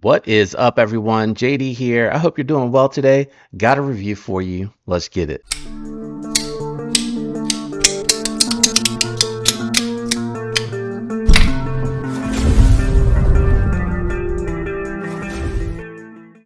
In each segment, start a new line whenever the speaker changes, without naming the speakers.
What is up, everyone? JD here. I hope you're doing well today. Got a review for you. Let's get it.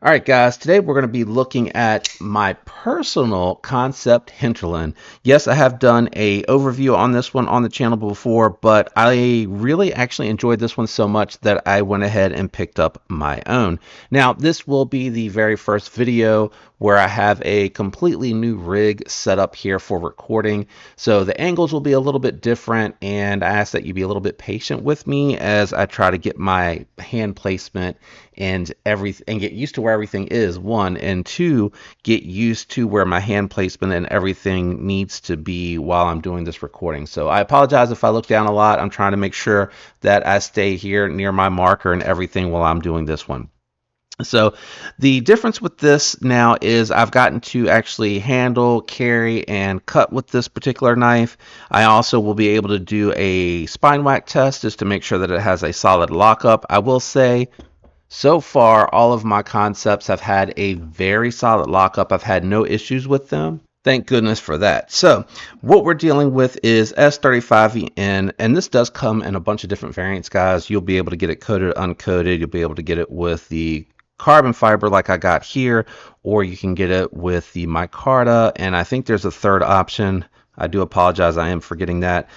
All right, guys, today we're going to be looking at my personal Kansept Hinterland. Yes, I have done a overview on this one on the channel before, but I really actually enjoyed this one so much that I went ahead and picked up my own. Now, this will be the very first video where I have a completely new rig set up here for recording. So the angles will be a little bit different, and I ask that you be a little bit patient with me as I try to get my hand placement and everything and get used to where everything is, one, and two, get used to where my hand placement and everything needs to be while I'm doing this recording. So I apologize if I look down a lot. I'm trying to make sure that I stay here near my marker and everything while I'm doing this one. So the difference with this now is I've gotten to actually handle, carry, and cut with this particular knife. I also will be able to do a spine whack test just to make sure that it has a solid lockup. I will say, so far, all of my concepts have had a very solid lockup. I've had no issues with them. Thank goodness for that. So what we're dealing with is S35VN, and this does come in a bunch of different variants, guys. You'll be able to get it coated, uncoated. You'll be able to get it with the carbon fiber like I got here, or you can get it with the micarta, and I think there's a third option. I do apologize, I am forgetting that.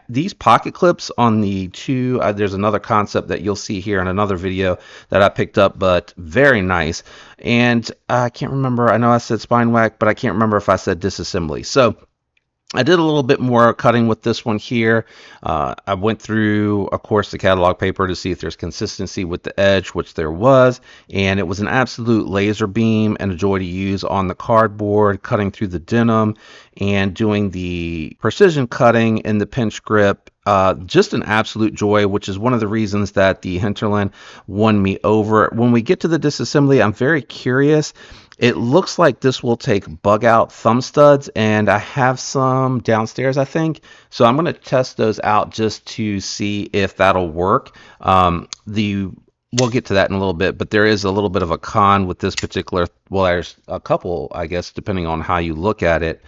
These pocket clips on the two, there's another concept that you'll see here in another video that I picked up, but very nice. And I can't remember, I know I said spine whack, but I can't remember if I said disassembly. So I did a little bit more cutting with this one here. I went through, of course, the catalog paper to see if there's consistency with the edge, which there was, and it was an absolute laser beam and a joy to use on the cardboard, cutting through the denim and doing the precision cutting in the pinch grip. Just an absolute joy, which is one of the reasons that the Hinterland won me over. When we get to the disassembly, I'm very curious. It looks like this will take bug out thumb studs, and I have some downstairs, I think. So I'm going to test those out just to see if that'll work. We'll get to that in a little bit, but there is a little bit of a con with this particular, well, there's a couple, I guess, depending on how you look at it,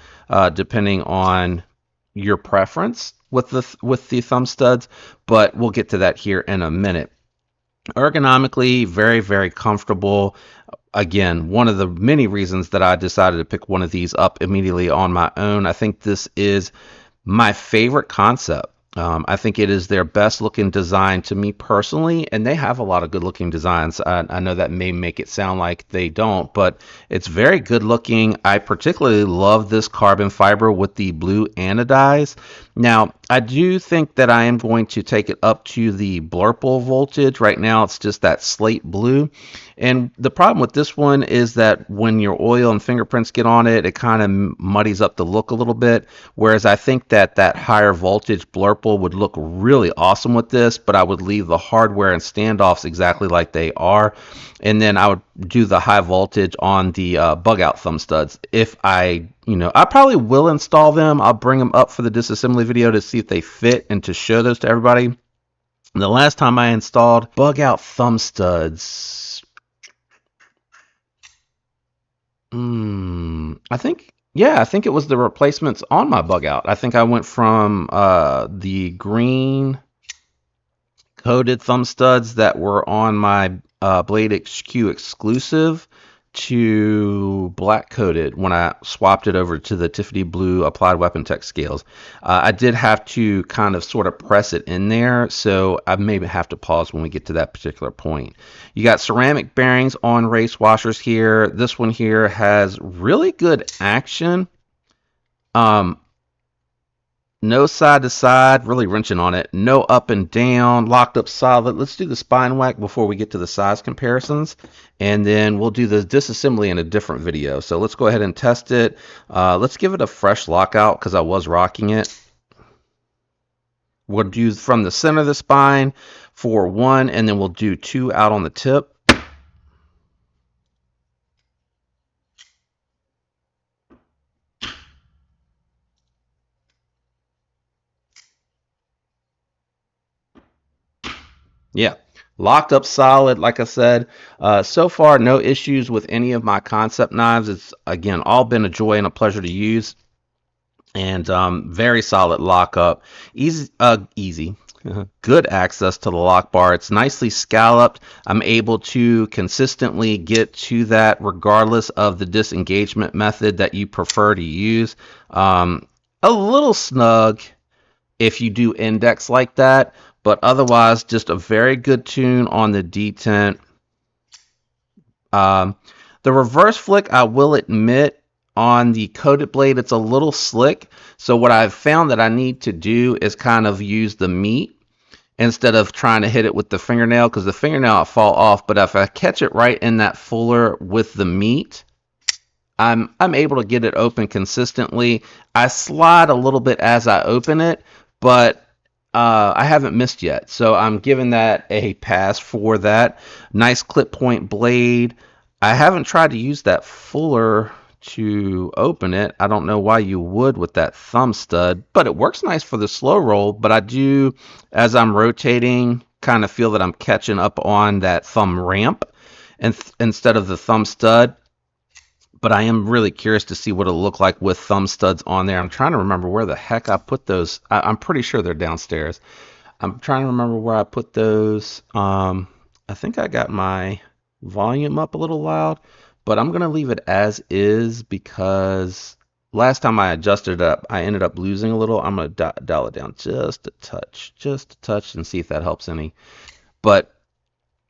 depending on your preference with the thumb studs, but we'll get to that here in a minute. Ergonomically, very, very comfortable. Again, one of the many reasons that I decided to pick one of these up immediately on my own. I think this is my favorite concept. I think it is their best looking design to me personally, and they have a lot of good looking designs. I know that may make it sound like they don't, but it's very good looking. I particularly love this carbon fiber with the blue anodize. Now, I do think that I am going to take it up to the blurple voltage. Right now, it's just that slate blue. And the problem with this one is that when your oil and fingerprints get on it, it kind of muddies up the look a little bit. Whereas I think that that higher voltage blurple would look really awesome with this, but I would leave the hardware and standoffs exactly like they are. And then I would do the high voltage on the bug out thumb studs. If I probably will install them. I'll bring them up for the disassembly video to see if they fit and to show those to everybody. The last time I installed bug out thumb studs, I think, yeah, I think it was the replacements on my bug out. I think I went from the green coated thumb studs that were on my Blade XQ exclusive to black coated when I swapped it over to the Tiffany blue applied weapon tech scales. I did have to kind of sort of press it in there, so I maybe have to pause when we get to that particular point. You got ceramic bearings on race washers here. This one here has really good action. No side to side, really wrenching on it. No up and down, locked up solid. Let's do the spine whack before we get to the size comparisons. And then we'll do the disassembly in a different video. So let's go ahead and test it. Let's give it a fresh lockout because I was rocking it. We'll do from the center of the spine for one, and then we'll do two out on the tip. Yeah, Locked up solid, like I said. So far, no issues with any of my Kansept knives. It's, again, all been a joy and a pleasure to use. And very solid lockup. Easy. Good access to the lock bar. It's nicely scalloped. I'm able to consistently get to that regardless of the disengagement method that you prefer to use. A little snug if you do index like that, but otherwise just a very good tune on the detent. Um, the reverse flick, I will admit, on the coated blade, it's a little slick. So what I've found that I need to do is kind of use the meat instead of trying to hit it with the fingernail, because the fingernail will fall off. But if I catch it right in that fuller with the meat, I'm able to get it open consistently. I slide a little bit as I open it, but I haven't missed yet. So I'm giving that a pass for that. Nice clip point blade. I haven't tried to use that fuller to open it. I don't know why you would with that thumb stud, but it works nice for the slow roll. But I do, as I'm rotating, kind of feel that I'm catching up on that thumb ramp and instead of the thumb stud. But I am really curious to see what it'll look like with thumb studs on there. I'm trying to remember where the heck I put those. I'm pretty sure they're downstairs. I'm trying to remember where I put those. I think I got my volume up a little loud, but I'm going to leave it as is because last time I adjusted it up, I ended up losing a little. I'm going to dial it down just a touch, and see if that helps any. But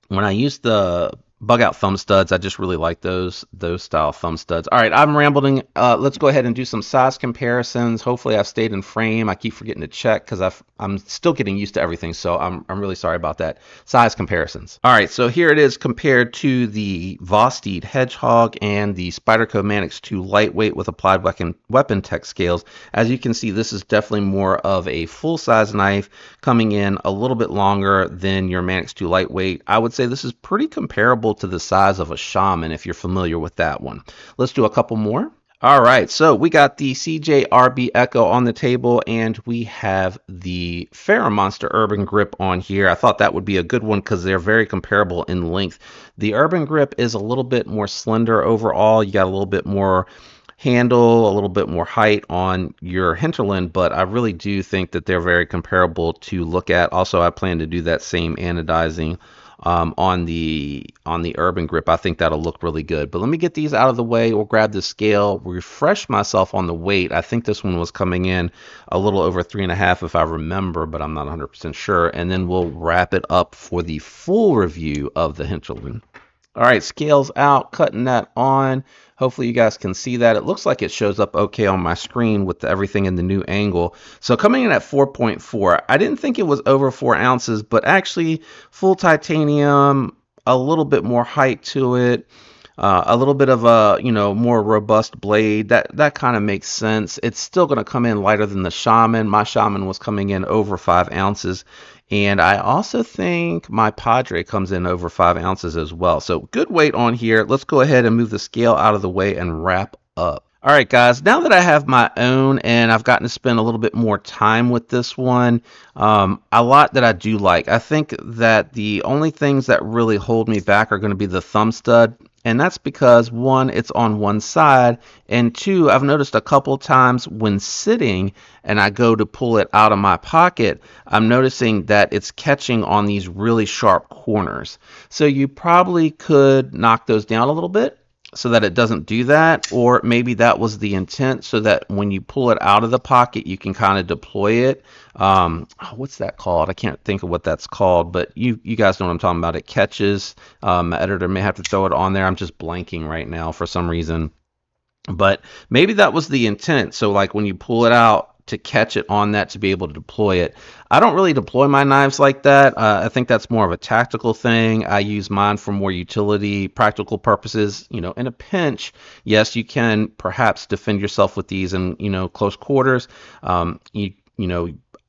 when I use the bug out thumb studs, I just really like those style thumb studs. All right, I'm rambling. Let's go ahead and do some size comparisons. Hopefully I've stayed in frame. I keep forgetting to check because I'm still getting used to everything, so I'm really sorry about that. Size comparisons. All right, so here it is compared to the Vosteed Hedgehog and the Spyderco Manix 2 lightweight with applied weapon tech scales. As you can see, this is definitely more of a full size knife, coming in a little bit longer than your Manix 2 lightweight. I would say this is pretty comparable to the size of a Shaman if you're familiar with that one. Let's do a couple more. All right, so we got the CJRB Echo on the table, and we have the Monster Urban Grip on here. I thought that would be a good one because they're very comparable in length. The Urban Grip is a little bit more slender overall. You got a little bit more handle, a little bit more height on your Hinterland, but I really do think that they're very comparable to look at. Also, I plan to do that same anodizing on the Urban Grip. I think that'll look really good. But let me get these out of the way. We'll grab the scale, refresh myself on the weight. I think this one was coming in a little over 3.5 if I remember, but I'm not 100% sure. And then we'll wrap it up for the full review of the Hinterland. All right, scales out, cutting that on. Hopefully you guys can see that. It looks like it shows up okay on my screen with everything in the new angle. So coming in at 4.4, I didn't think it was over 4 ounces, but actually full titanium, a little bit more height to it, a little bit of a, more robust blade. That kind of makes sense. It's still going to come in lighter than the Shaman. My Shaman was coming in over 5 ounces. And I also think my Padre comes in over 5 ounces as well. So good weight on here. Let's go ahead and move the scale out of the way and wrap up. All right, guys, now that I have my own and I've gotten to spend a little bit more time with this one, a lot that I do like. I think that the only things that really hold me back are going to be the thumb stud. And that's because, one, it's on one side, and two, I've noticed a couple times when sitting and I go to pull it out of my pocket, I'm noticing that it's catching on these really sharp corners. So you probably could knock those down a little bit so that it doesn't do that, or maybe that was the intent so that when you pull it out of the pocket, you can kind of deploy it. What's that called? I can't think of what that's called, but you guys know what I'm talking about. It catches. My editor may have to throw it on there. I'm just blanking right now for some reason. But maybe that was the intent. So like when you pull it out, to catch it on that to be able to deploy it. I don't really deploy my knives like that. I think that's more of a tactical thing. I use mine for more utility, practical purposes. In a pinch, yes, you can perhaps defend yourself with these in, close quarters.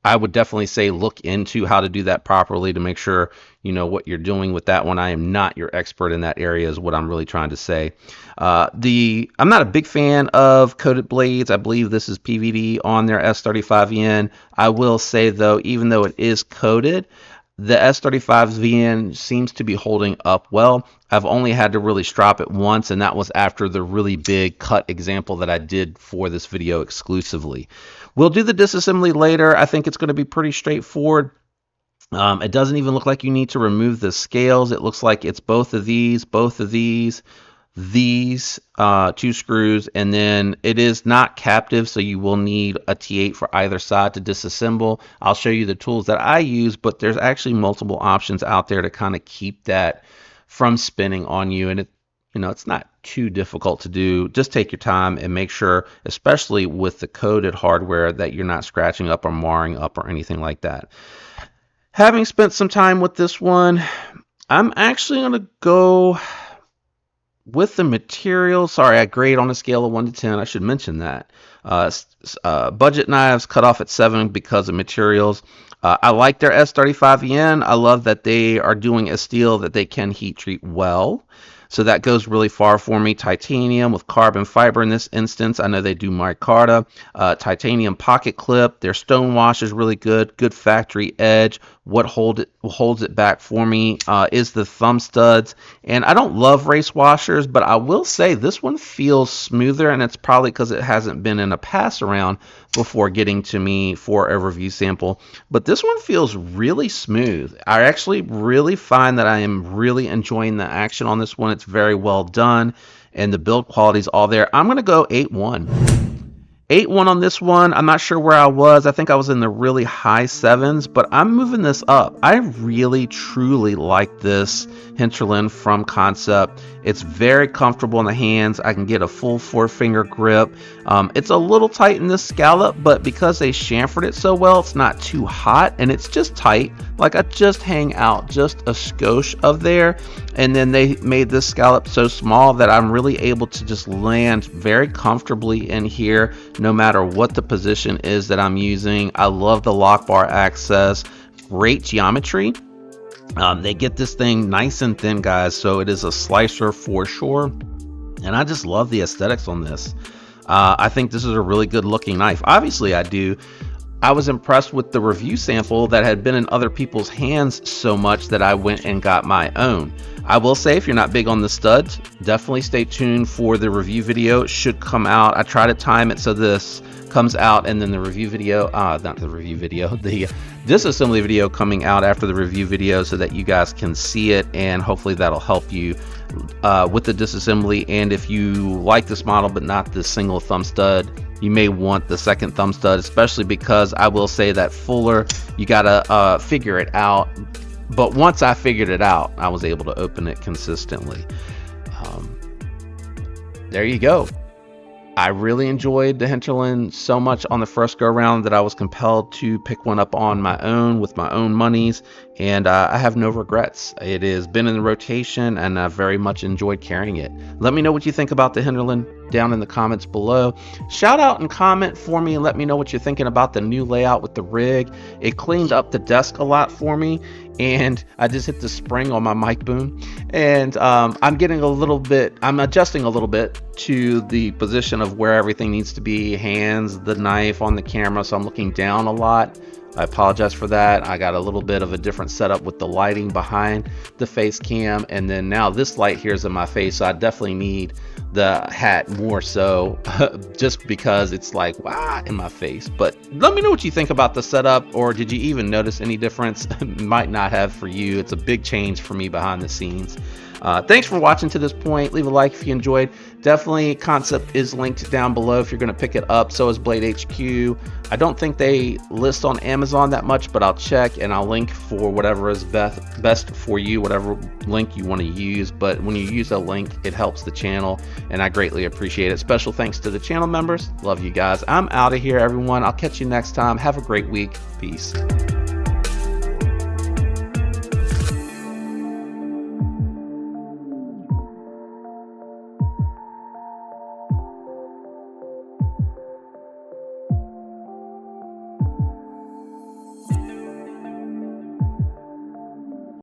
I would definitely say look into how to do that properly to make sure you know what you're doing with that one. I am not your expert in that area is what I'm really trying to say. I'm not a big fan of coated blades. I believe this is PVD on their S35N. I will say though, even though it is coated, The S35's VN seems to be holding up well. I've only had to really strop it once, and that was after the really big cut example that I did for this video exclusively. We'll do the disassembly later. I think it's going to be pretty straightforward. It doesn't even look like you need to remove the scales. It looks like it's both of these, these two screws, and then it is not captive, so you will need a T8 for either side to disassemble. I'll show you the tools that I use, but there's actually multiple options out there to kind of keep that from spinning on you, and it's not too difficult to do. Just take your time and make sure, especially with the coated hardware, that you're not scratching up or marring up or anything like that. Having spent some time with this one, I'm actually going to go with the material. Sorry, I grade on a scale of 1 to 10. I should mention that. Budget knives cut off at 7 because of materials. I like their S35EN. I love that they are doing a steel that they can heat treat well. So that goes really far for me. Titanium with carbon fiber in this instance. I know they do micarta. Titanium pocket clip. Their stone wash is really good. Good factory edge. What holds it back for me is the thumb studs. And I don't love race washers, but I will say this one feels smoother, and it's probably because it hasn't been in a pass around before getting to me for a review sample. But this one feels really smooth. I actually really find that I am really enjoying the action on this one. It's very well done, and the build quality is all there. I'm going to go 8-1. 8-1 on this one. I'm not sure where I was. I think I was in the really high 7s, but I'm moving this up. I really, truly like this Hinterland from Kansept. It's very comfortable in the hands. I can get a full 4-finger grip. It's a little tight in this scallop, but because they chamfered it so well, it's not too hot, and it's just tight. Like, I just hang out just a skosh of there, and then they made this scallop so small that I'm really able to just land very comfortably in here, no matter what the position is that I'm using. I love the lock bar access. Great geometry. They get this thing nice and thin, guys, so it is a slicer for sure, and I just love the aesthetics on this. I think this is a really good looking knife. Obviously I do. I was impressed with the review sample that had been in other people's hands so much that I went and got my own. I will say, if you're not big on the studs, definitely stay tuned for the review video. It should come out. I try to time it so this comes out and then the review video, not the review video, the disassembly video coming out after the review video, so that you guys can see it, and hopefully that'll help you with the disassembly. And if you like this model but not the single thumb stud, you may want the second thumb stud, especially because I will say that fuller, you gotta figure it out. But once I figured it out, I was able to open it consistently. There you go. I really enjoyed the Hinterland so much on the first go around that I was compelled to pick one up on my own with my own monies, and I have no regrets. It has been in the rotation, and I've very much enjoyed carrying it. Let me know what you think about the Hinterland down in the comments below. Shout out and comment for me and let me know what you're thinking about the new layout with the rig. It cleaned up the desk a lot for me, and I just hit the spring on my mic boom, and I'm adjusting a little bit to the position of where everything needs to be, hands, the knife on the camera, so I'm looking down a lot. I apologize for that. I got a little bit of a different setup with the lighting behind the face cam, and then now this light here is in my face, so I definitely need the hat more so just because it's like in my face. But let me know what you think about the setup, or did you even notice any difference? Might not have for you. It's a big change for me behind the scenes. Thanks for watching to this point. Leave a like if you enjoyed. Definitely Kansept is linked down below if you're going to pick it up. So is Blade HQ. I don't think they list on Amazon that much, but I'll check and I'll link for whatever is best for you, whatever link you want to use. But when you use a link, it helps the channel, and I greatly appreciate it. Special thanks to the channel members. Love you guys. I'm out of here, everyone. I'll catch you next time. Have a great week. Peace.